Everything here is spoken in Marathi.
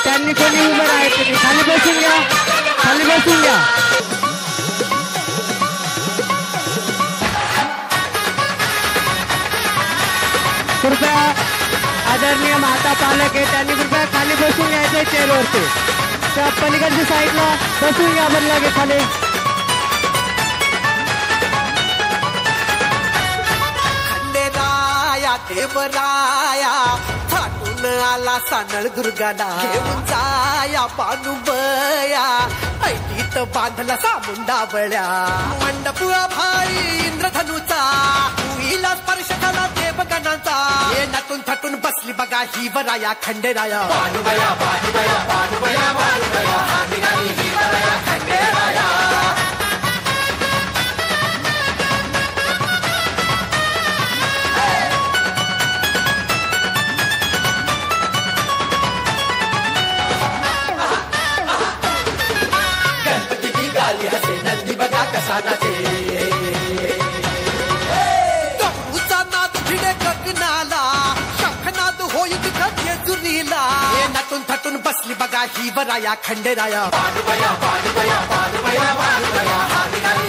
त्यांनी कोणी उभं राहायचं नाही. खाली बसून घ्या, खाली बसून घ्या. कृपया आदरणीय माता पालक आहे त्यांनी कृपया खाली बसून घ्यायचं चेअरवरती. त्या पलीकडच्या साईडला बसून घ्या बदला घे खाली. खंडेराया देवराया थाटून आला सानळ दुर्गाला घेऊन जाया पानुबया ऐटीत बांधला सामुंडा बळ्या मंडपुळा भाई इंद्रधनुचा उईला स्पर्श झाला देवगणाचा हे नटून थटून बसली बघा ही वराया खंडेराया पानुबया पानुबया पानुबया पानुबया हा निघाली ही वराया खंडेराया. बघा कसा नाचे गौरूचा नाद भिडे गगनाला शंखनाद होई जेजुरीला हे नटून थटून बसली बघा ही वराया खंडेराया पानुबया पानुबया पानुबया पानुबया हा निघाली